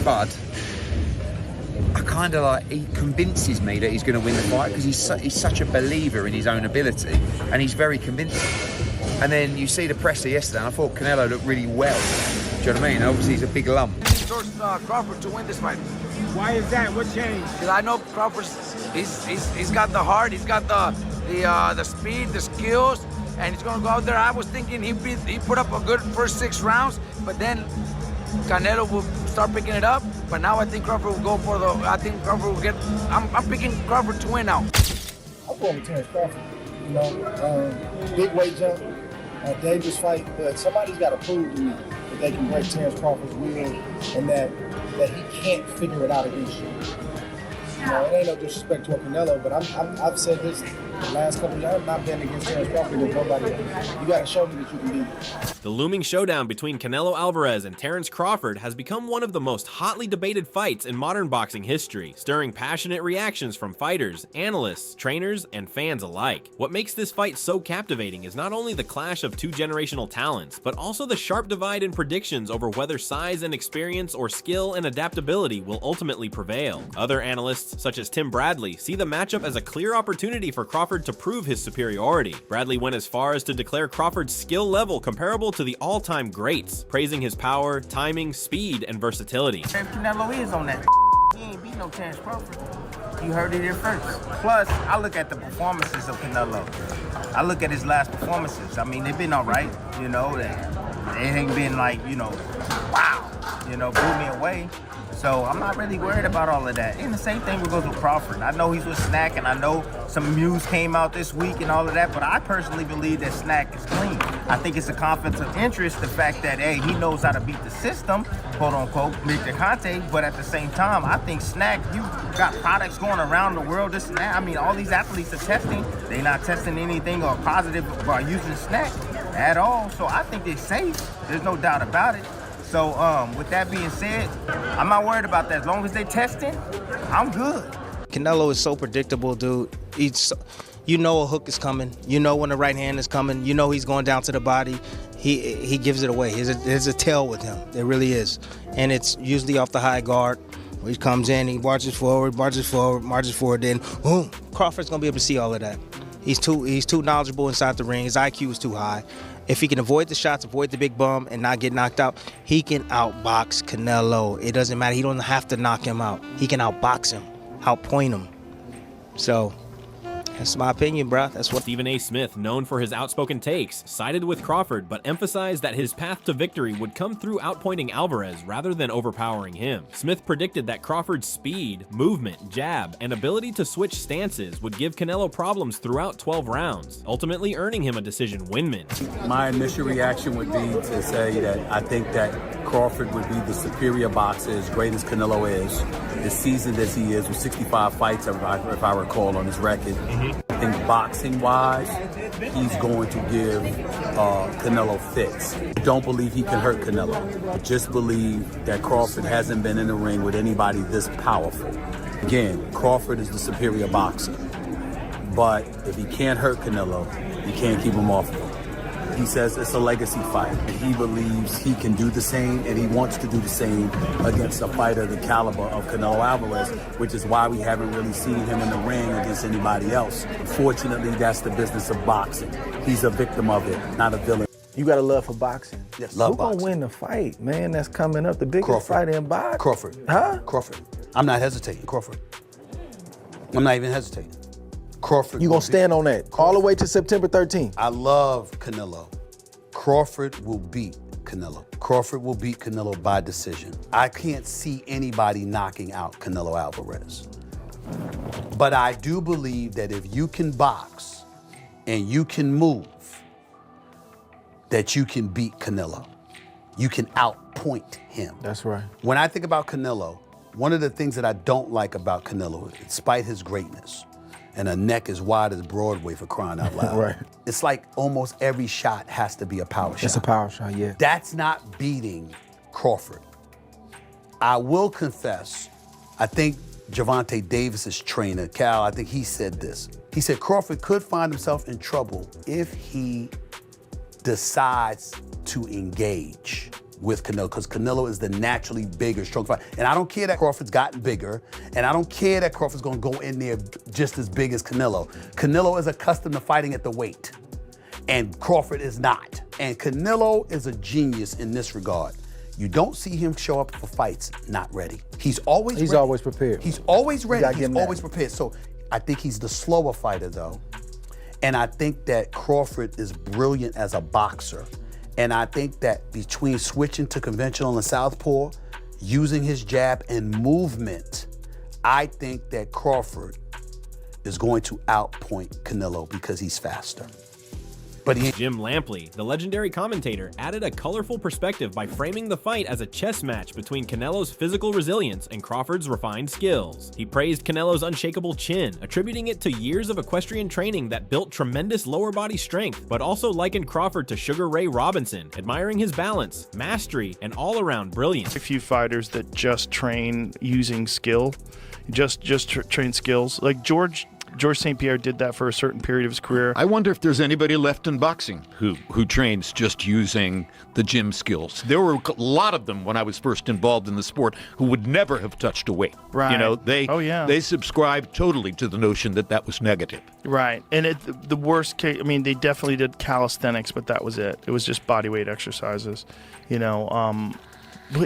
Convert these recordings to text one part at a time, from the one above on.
Bud, I kind of like, he convinces me that he's going to win the fight because he's such a believer in his own ability and he's very convincing. And then you see the presser yesterday and I thought Canelo looked really well. Do you know what I mean? Obviously he's a big lump. Crawford to win this fight. Why is that? What changed? Because I know Crawford, he's got the heart, he's got the speed, the skills, and he's gonna go out there. I was thinking he put up a good first 6 rounds, but then Canelo will start picking it up. But now I think Crawford will go for I think Crawford will get. I'm picking Crawford to win now. I'm going with Terence Crawford. You know, big weight jump, dangerous fight, but somebody's got to prove to me that they can break Terence Crawford's will and that he can't figure it out against you. You know, it ain't no disrespect to Canelo, but I've said this the last couple of years. I've not been against Terence Crawford with nobody else. You got to show me that you can beat him. The looming showdown between Canelo Alvarez and Terence Crawford has become one of the most hotly debated fights in modern boxing history, stirring passionate reactions from fighters, analysts, trainers, and fans alike. What makes this fight so captivating is not only the clash of 2 generational talents, but also the sharp divide in predictions over whether size and experience or skill and adaptability will ultimately prevail. Other analysts, such as Tim Bradley, see the matchup as a clear opportunity for Crawford to prove his superiority. Bradley went as far as to declare Crawford's skill level comparable to the all-time greats, praising his power, timing, speed, and versatility. If Canelo is on that, he ain't beat no Terence Crawford. You heard it here first. Plus, I look at the performances of Canelo. I look at his last performances. I mean, they've been all right, you know. They ain't been like, you know, wow, you know, blew me away. So I'm not really worried about all of that. And the same thing goes with Crawford. I know he's with Snack, and I know some news came out this week and all of that, but I personally believe that Snack is clean. I think it's a conflict of interest, the fact that, hey, he knows how to beat the system, quote unquote, Victor Conte, but at the same time, I think Snack, you got products going around the world, this and that. I mean, all these athletes are testing. They're not testing anything or positive by using Snack at all. So I think they're safe. There's no doubt about it. So with that being said, I'm not worried about that. As long as they testing, I'm good. Canelo is so predictable, dude. You know a hook is coming. You know when the right hand is coming. You know he's going down to the body. He gives it away. There's a tail with him. There really is. And it's usually off the high guard. He comes in, he marches forward, then boom. Crawford's going to be able to see all of that. He's too knowledgeable inside the ring. His IQ is too high. If he can avoid the shots, avoid the big bum, and not get knocked out, he can outbox Canelo. It doesn't matter. He don't have to knock him out. He can outbox him, outpoint him. So that's my opinion, bro. That's what. Stephen A. Smith, known for his outspoken takes, sided with Crawford, but emphasized that his path to victory would come through outpointing Alvarez rather than overpowering him. Smith predicted that Crawford's speed, movement, jab, and ability to switch stances would give Canelo problems throughout 12 rounds, ultimately earning him a decision win-win. My initial reaction would be to say that I think that Crawford would be the superior boxer, as great as Canelo is, as seasoned as he is, with 65 fights, if I recall, on his record. I think boxing-wise, he's going to give Canelo fits. I don't believe he can hurt Canelo. I just believe that Crawford hasn't been in the ring with anybody this powerful. Again, Crawford is the superior boxer. But if he can't hurt Canelo, you can't keep him off of him. He says it's a legacy fight. He believes he can do the same, and he wants to do the same against a fighter the caliber of Canelo Alvarez, which is why we haven't really seen him in the ring against anybody else. Unfortunately, that's the business of boxing. He's a victim of it, not a villain. You got a love for boxing. Yes, love Who boxing. gonna win the fight, man? That's coming up, the biggest Crawford. fight in boxing. Crawford. Huh? Crawford. I'm not hesitating. Crawford. I'm not even hesitating. Crawford. You gonna stand on that all the way to September 13th? I love Canelo. Crawford will beat Canelo. Crawford will beat Canelo by decision. I can't see anybody knocking out Canelo Alvarez. But I do believe that if you can box and you can move, that you can beat Canelo. You can outpoint him. That's right. When I think about Canelo, one of the things that I don't like about Canelo, despite his greatness, and a neck as wide as Broadway, for crying out loud. Right. It's like almost every shot has to be a power shot. It's a power shot, yeah. That's not beating Crawford. I will confess, I think Gervonta Davis's trainer, Cal, I think he said this. He said Crawford could find himself in trouble if he decides to engage. with Canelo because Canelo is the naturally bigger, strong fighter. And I don't care that Crawford's gotten bigger, and I don't care that Crawford's gonna go in there just as big as Canelo. Canelo is accustomed to fighting at the weight, and Crawford is not. And Canelo is a genius in this regard. You don't see him show up for fights not ready. He's always ready. always prepared. He's always ready. gotta give He's him that. always prepared. So I think he's the slower fighter, though. And I think that Crawford is brilliant as a boxer. And I think that between switching to conventional and southpaw, using his jab and movement, I think that Crawford is going to outpoint Canelo because he's faster. But Jim Lampley, the legendary commentator, added a colorful perspective by framing the fight as a chess match between Canelo's physical resilience and Crawford's refined skills. He praised Canelo's unshakable chin, attributing it to years of equestrian training that built tremendous lower body strength, but also likened Crawford to Sugar Ray Robinson, admiring his balance, mastery, and all-around brilliance. A few fighters that just train using skill, train skills. Like George St. Pierre did that for a certain period of his career. I wonder if there's anybody left in boxing who trains just using the gym skills. There were a lot of them when I was first involved in the sport who would never have touched a weight. Right. You know, they subscribed totally to the notion that that was negative. Right. And the worst case, I mean, they definitely did calisthenics, but that was it. It was just body weight exercises, you know,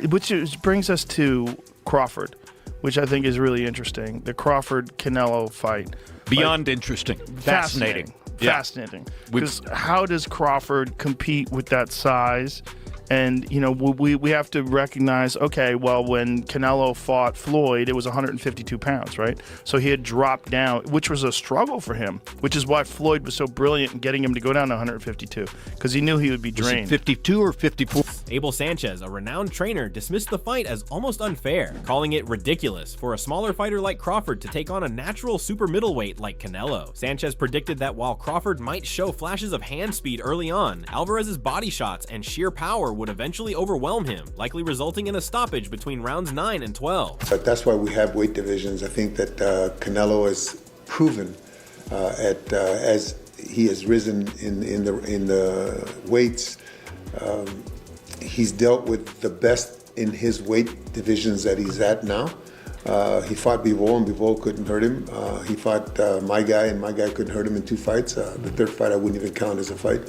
which brings us to Crawford, which I think is really interesting. The Crawford-Canelo fight. Beyond interesting. Fascinating. Fascinating. Because how does Crawford compete with that size? And, you know, we have to recognize, okay, well, when Canelo fought Floyd, it was 152 pounds, right? So he had dropped down, which was a struggle for him, which is why Floyd was so brilliant in getting him to go down to 152, because he knew he would be drained. Was it 52 or 54? Abel Sanchez, a renowned trainer, dismissed the fight as almost unfair, calling it ridiculous for a smaller fighter like Crawford to take on a natural super middleweight like Canelo. Sanchez predicted that while Crawford might show flashes of hand speed early on, Alvarez's body shots and sheer power would eventually overwhelm him, likely resulting in a stoppage between rounds 9 and 12. But that's why we have weight divisions. I think that Canelo has proven as he has risen in the weights, he's dealt with the best in his weight divisions that he's at now. He fought Bivol, and Bivol couldn't hurt him. He fought my guy, and my guy couldn't hurt him in 2 fights. The third fight I wouldn't even count as a fight.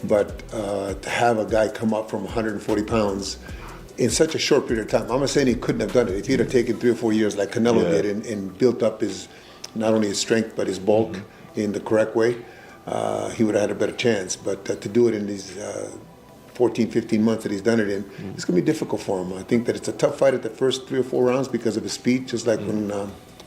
But to have a guy come up from 140 pounds in such a short period of time, I'm not saying he couldn't have done it. If he'd have taken 3 or 4 years like Canelo did and built up his, not only his strength, but his bulk in the correct way, he would have had a better chance. But to do it in these 14, 15 months that he's done it in, it's going to be difficult for him. I think that it's a tough fight at the first 3 or 4 rounds because of his speed, just like when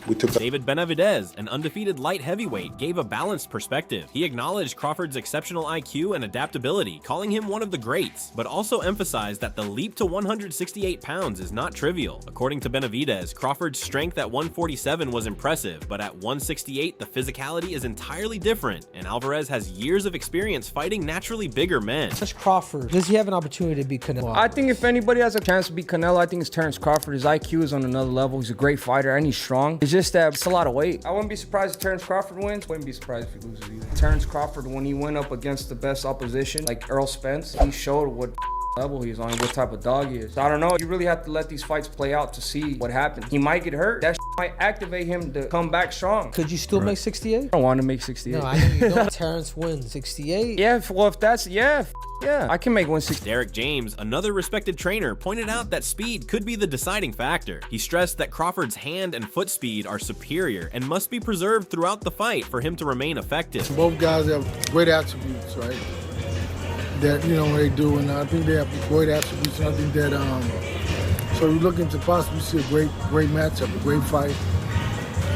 we took... David Benavidez, an undefeated light heavyweight, gave a balanced perspective. He acknowledged Crawford's exceptional IQ and adaptability, calling him one of the greats, but also emphasized that the leap to 168 pounds is not trivial. According to Benavidez, Crawford's strength at 147 was impressive, but at 168, the physicality is entirely different, and Alvarez has years of experience fighting naturally bigger men. Terence Crawford, does he have an opportunity to beat Canelo? I think if anybody has a chance to beat Canelo, I think it's Terence Crawford. His IQ is on another level. He's a great fighter, and he's strong. It's just that it's a lot of weight. I wouldn't be surprised if Terence Crawford wins. Wouldn't be surprised if he loses either. Terence Crawford, when he went up against the best opposition, like Earl Spence, he showed what level he's on, what type of dog he is. So I don't know. You really have to let these fights play out to see what happens. He might get hurt. That might activate him to come back strong. Could you still make 68? I don't want to make 68. No, I know you don't. Terence wins 68. Yeah, well, if that's, yeah, I can make 160. Derek James, another respected trainer, pointed out that speed could be the deciding factor. He stressed that Crawford's hand and foot speed are superior and must be preserved throughout the fight for him to remain effective. Both guys have great attributes, right? That, you know, they do, and I think they have great attributes, and I think that, so we're looking to possibly see a great matchup, a great fight,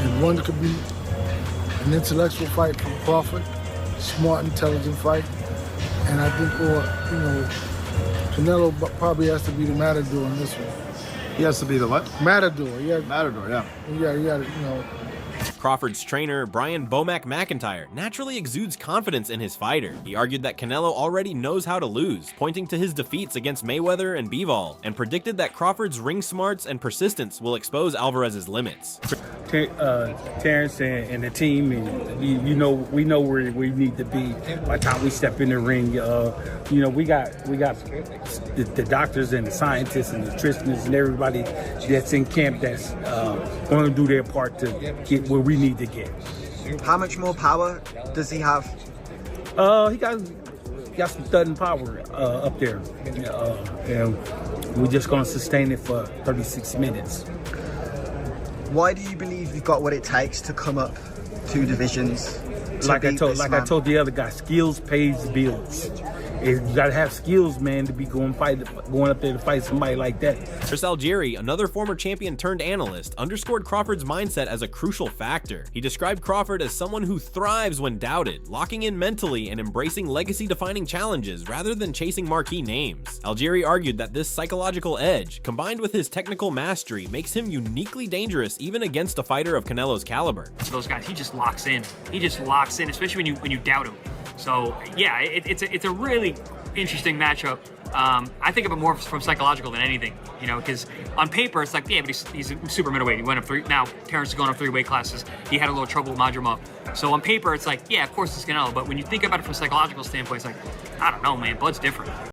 and one could be an intellectual fight from Crawford, smart, intelligent fight, and I think, Canelo probably has to be the matador in this one. He has to be the what? Matador, yeah. Matador, yeah. Yeah, you know. Crawford's trainer, Brian Bomac McIntyre, naturally exudes confidence in his fighter. He argued that Canelo already knows how to lose, pointing to his defeats against Mayweather and Bivol, and predicted that Crawford's ring smarts and persistence will expose Alvarez's limits. Terence and the team, and we know where we need to be by the time we step in the ring. We got the doctors and the scientists and the nutritionists and everybody that's in camp that's going to do their part to get where we need to get. How much more power does he have? He got some thudding power up there, and we're just going to sustain it for 36 minutes. Why do you believe you've got what it takes to come up 2 divisions? I told the other guy, skills pays the bills. You gotta have skills, man, to be going up there to fight somebody like that. Chris Algieri, another former champion turned analyst, underscored Crawford's mindset as a crucial factor. He described Crawford as someone who thrives when doubted, locking in mentally and embracing legacy-defining challenges rather than chasing marquee names. Algieri argued that this psychological edge, combined with his technical mastery, makes him uniquely dangerous even against a fighter of Canelo's caliber. Those guys, he just locks in. He just locks in, especially when you doubt him. So yeah, it's a really interesting matchup. I think of it more from psychological than anything, because on paper it's like, yeah, but he's a super middleweight. He went up 3. Now Terence is going up 3 weight classes. He had a little trouble with Madrimov. So on paper it's like, yeah, of course it's Canelo. But when you think about it from a psychological standpoint, it's like, I don't know, man. Bud's different.